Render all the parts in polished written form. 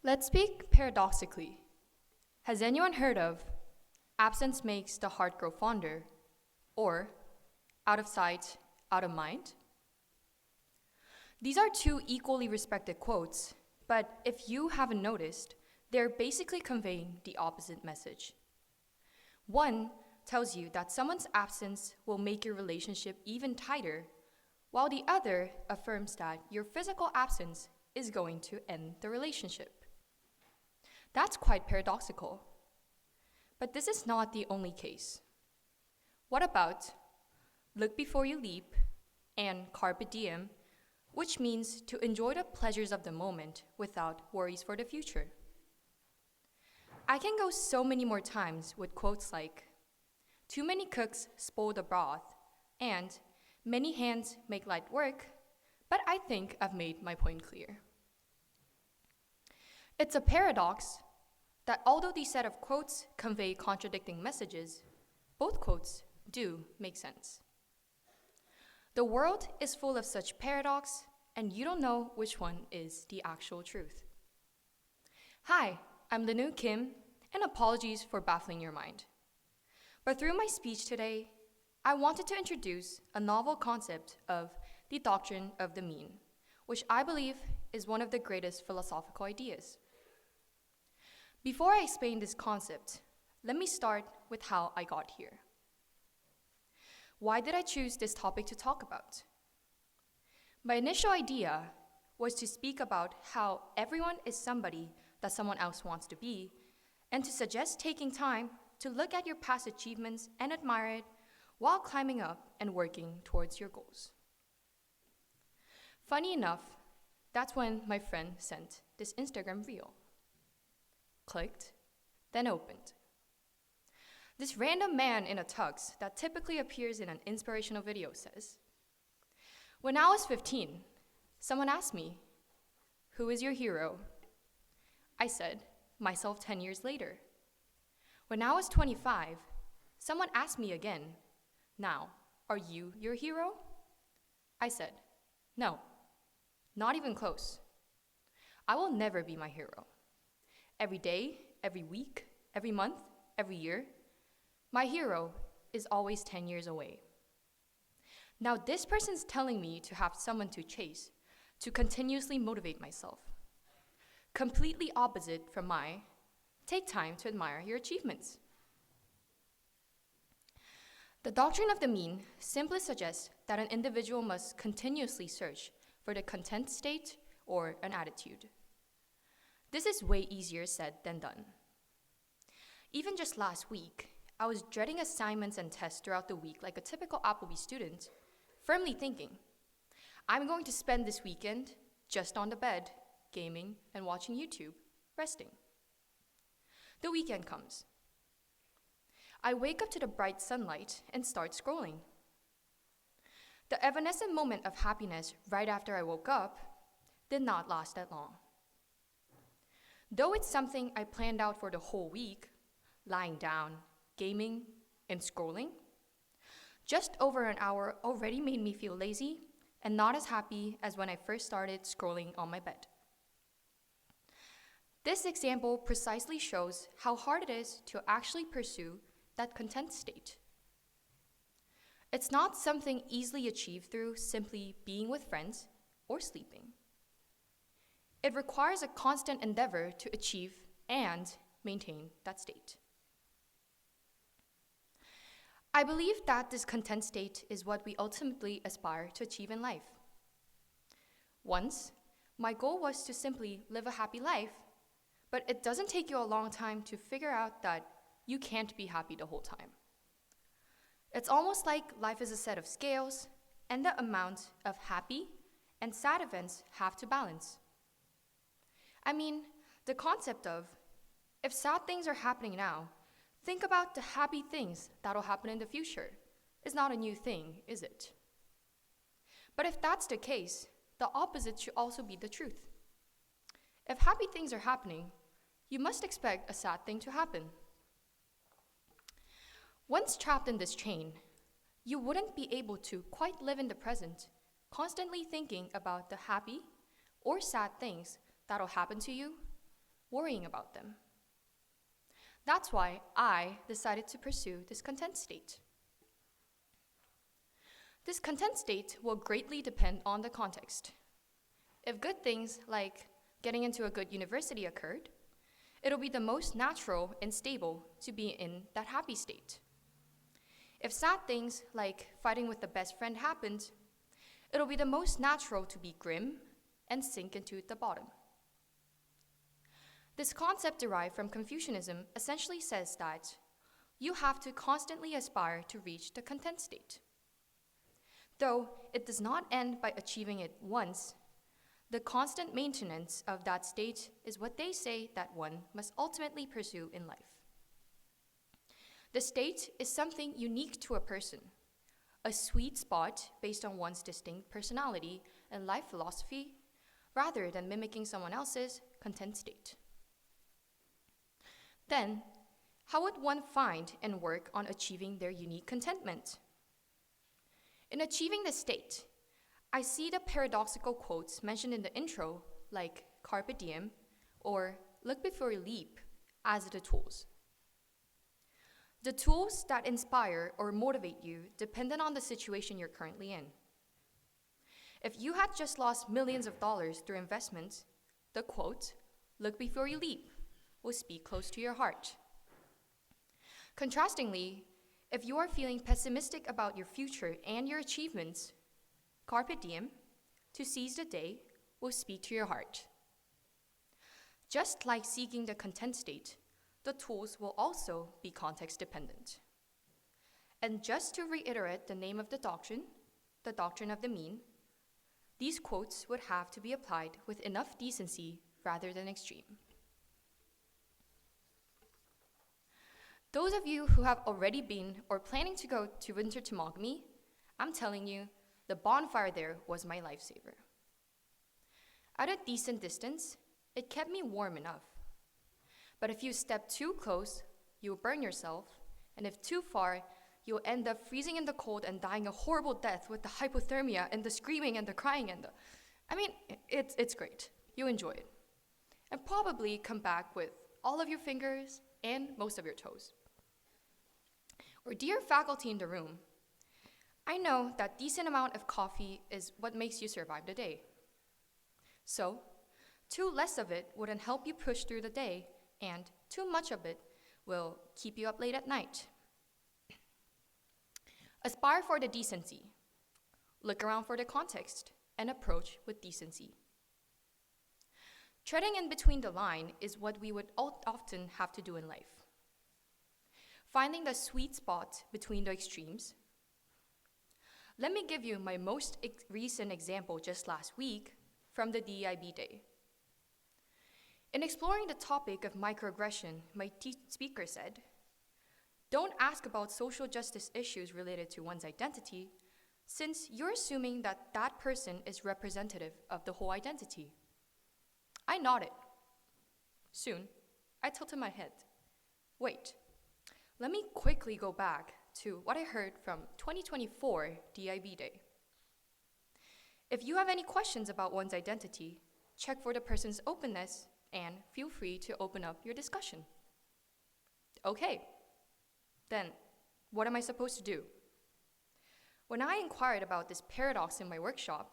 Let's speak paradoxically. Has anyone heard of absence makes the heart grow fonder, or out of sight, out of mind? These are two equally respected quotes, but if you haven't noticed, they're basically conveying the opposite message. One tells you that someone's absence will make your relationship even tighter, while the other affirms that your physical absence is going to end the relationship. That's quite paradoxical. But this is not the only case. What about look before you leap and carpe diem, which means to enjoy the pleasures of the moment without worries for the future? I can go so many more times with quotes like, too many cooks spoil the broth, and many hands make light work, but I think I've made my point clear. It's a paradox that although these set of quotes convey contradicting messages, both quotes do make sense. The world is full of such paradox, and you don't know which one is the actual truth. Hi, I'm Lynnoo Kim, and apologies for baffling your mind. But through my speech today, I wanted to introduce a novel concept of the doctrine of the mean, which I believe is one of the greatest philosophical ideas. Before I explain this concept, let me start with how I got here. Why did I choose this topic to talk about? My initial idea was to speak about how everyone is somebody that someone else wants to be, and to suggest taking time to look at your past achievements and admire it while climbing up and working towards your goals. Funny enough, that's when my friend sent this Instagram reel. Clicked, then opened. This random man in a tux that typically appears in an inspirational video says, "When I was 15, someone asked me, 'Who is your hero?' I said, 'Myself 10 years later.' When I was 25, someone asked me again, 'Now, are you your hero?' I said, 'No, not even close. I will never be my hero. Every day, every week, every month, every year, my hero is always 10 years away.' Now this person's telling me to have someone to chase, to continuously motivate myself. Completely opposite from my, take time to admire your achievements." The doctrine of the mean simply suggests that an individual must continuously search for the content state or an attitude. This is way easier said than done. Even just last week, I was dreading assignments and tests throughout the week like a typical Appleby student, firmly thinking, I'm going to spend this weekend just on the bed, gaming and watching YouTube, resting. The weekend comes. I wake up to the bright sunlight and start scrolling. The evanescent moment of happiness right after I woke up did not last that long. Though it's something I planned out for the whole week, lying down, gaming, and scrolling, just over an hour already made me feel lazy and not as happy as when I first started scrolling on my bed. This example precisely shows how hard it is to actually pursue that content state. It's not something easily achieved through simply being with friends or sleeping. It requires a constant endeavor to achieve and maintain that state. I believe that this content state is what we ultimately aspire to achieve in life. Once, my goal was to simply live a happy life, but it doesn't take you a long time to figure out that you can't be happy the whole time. It's almost like life is a set of scales, and the amount of happy and sad events have to balance. I mean, the concept of, if sad things are happening now, think about the happy things that'll happen in the future is not a new thing, is it? But if that's the case, the opposite should also be the truth. If happy things are happening, you must expect a sad thing to happen. Once trapped in this chain, you wouldn't be able to quite live in the present, constantly thinking about the happy or sad things that'll happen to you, worrying about them. That's why I decided to pursue this content state. This content state will greatly depend on the context. If good things like getting into a good university occurred, it'll be the most natural and stable to be in that happy state. If sad things like fighting with the best friend happened, it'll be the most natural to be grim and sink into the bottom. This concept derived from Confucianism essentially says that you have to constantly aspire to reach the content state. Though it does not end by achieving it once, the constant maintenance of that state is what they say that one must ultimately pursue in life. The state is something unique to a person, a sweet spot based on one's distinct personality and life philosophy, rather than mimicking someone else's content state. Then, how would one find and work on achieving their unique contentment? In achieving this state, I see the paradoxical quotes mentioned in the intro, like carpe diem or look before you leap, as the tools. The tools that inspire or motivate you dependent on the situation you're currently in. If you had just lost millions of dollars through investments, the quote, look before you leap, will speak close to your heart. Contrastingly, if you are feeling pessimistic about your future and your achievements, carpe diem, to seize the day, will speak to your heart. Just like seeking the content state, the tools will also be context dependent. And just to reiterate the name of the doctrine of the mean, these quotes would have to be applied with enough decency rather than extreme. Those of you who have already been or planning to go to Winter Temagami, I'm telling you, the bonfire there was my lifesaver. At a decent distance, it kept me warm enough. But if you step too close, you'll burn yourself, and if too far, you'll end up freezing in the cold and dying a horrible death with the hypothermia and the screaming and the crying and it's great. You enjoy it. And probably come back with all of your fingers and most of your toes. Or dear faculty in the room, I know that decent amount of coffee is what makes you survive the day. So, too less of it wouldn't help you push through the day, and too much of it will keep you up late at night. Aspire for the decency. Look around for the context and approach with decency. Treading in between the line is what we would often have to do in life. Finding the sweet spot between the extremes. Let me give you my most recent example just last week from the DEIB day. In exploring the topic of microaggression, my speaker said, don't ask about social justice issues related to one's identity, since you're assuming that that person is representative of the whole identity. I nodded. Soon, I tilted my head. Wait, let me quickly go back to what I heard from 2024 DIB Day. If you have any questions about one's identity, check for the person's openness and feel free to open up your discussion. Okay, then what am I supposed to do? When I inquired about this paradox in my workshop,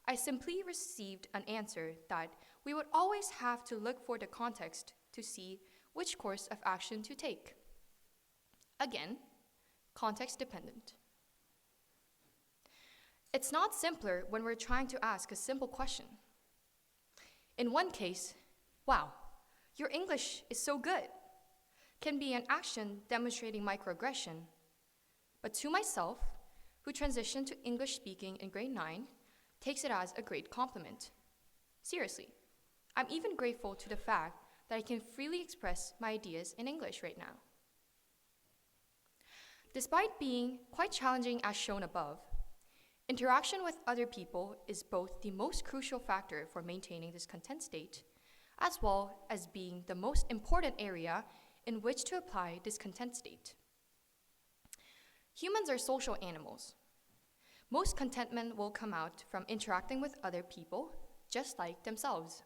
I simply received an answer that we would always have to look for the context to see which course of action to take. Again, context dependent. It's not simpler when we're trying to ask a simple question. In one case, wow, your English is so good, can be an action demonstrating microaggression. But to myself, who transitioned to English speaking in grade 9, takes it as a great compliment. Seriously, I'm even grateful to the fact that I can freely express my ideas in English right now. Despite being quite challenging as shown above, interaction with other people is both the most crucial factor for maintaining this content state, as well as being the most important area in which to apply this content state. Humans are social animals. Most contentment will come out from interacting with other people, just like themselves.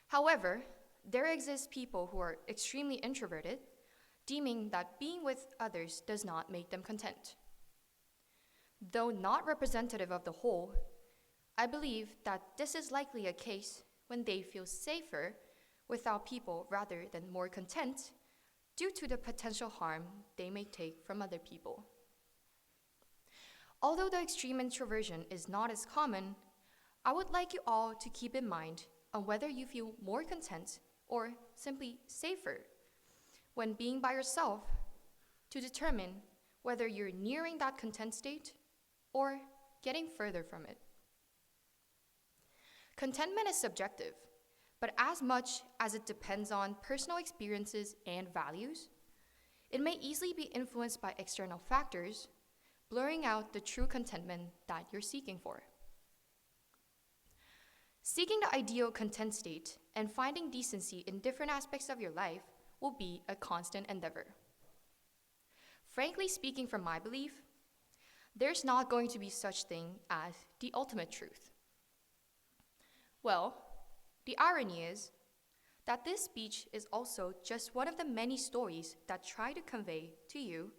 However, there exist people who are extremely introverted, deeming that being with others does not make them content. Though not representative of the whole, I believe that this is likely a case when they feel safer without people rather than more content due to the potential harm they may take from other people. Although the extreme introversion is not as common, I would like you all to keep in mind on whether you feel more content or simply safer when being by yourself to determine whether you're nearing that content state or getting further from it. Contentment is subjective, but as much as it depends on personal experiences and values, it may easily be influenced by external factors, blurring out the true contentment that you're seeking for. Seeking the ideal content state and finding decency in different aspects of your life will be a constant endeavor. Frankly speaking, from my belief, there's not going to be such thing as the ultimate truth. Well, the irony is that this speech is also just one of the many stories that try to convey to you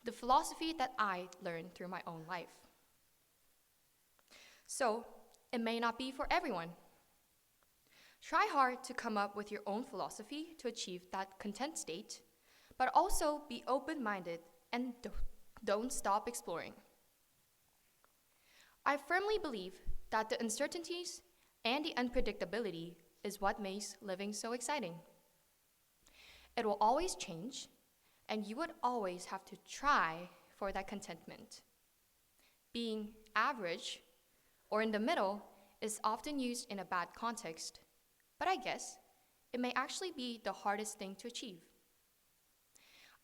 the philosophy that I learned through my own life. So, it may not be for everyone. Try hard to come up with your own philosophy to achieve that content state, but also be open-minded and don't stop exploring. I firmly believe that the uncertainties and the unpredictability is what makes living so exciting. It will always change, and you would always have to try for that contentment. Being average or in the middle is often used in a bad context, but I guess it may actually be the hardest thing to achieve.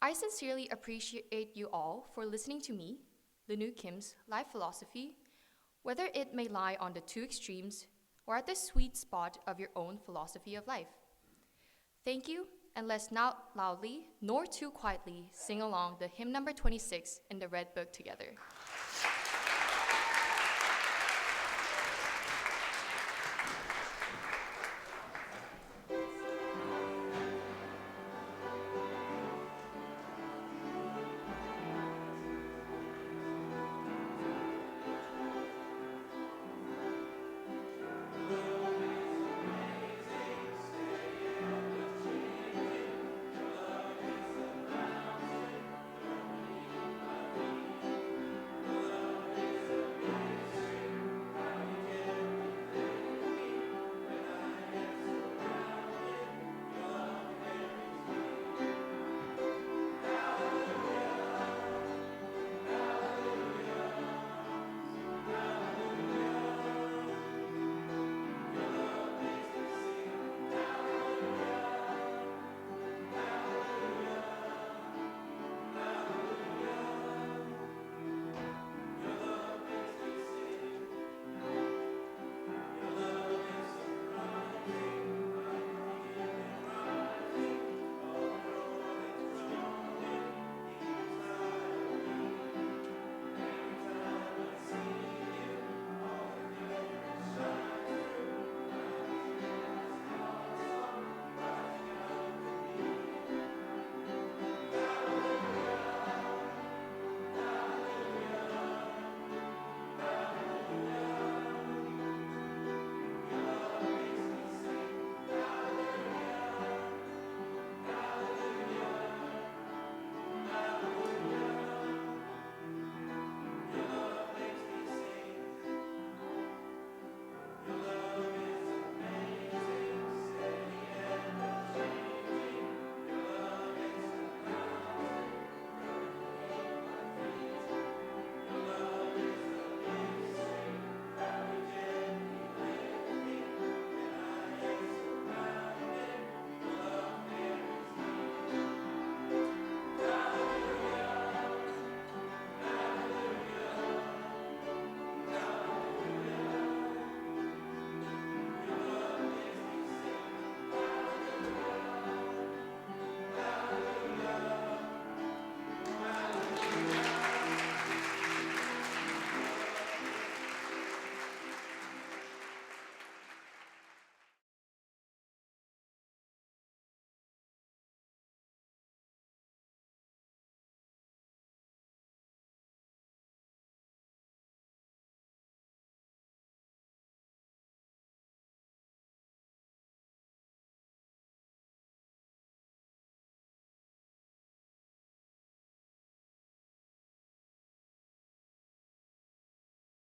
I sincerely appreciate you all for listening to me, Lynnoo Kim's life philosophy, whether it may lie on the two extremes or at the sweet spot of your own philosophy of life. Thank you, and let's not loudly nor too quietly sing along the hymn number 26 in the Red Book together.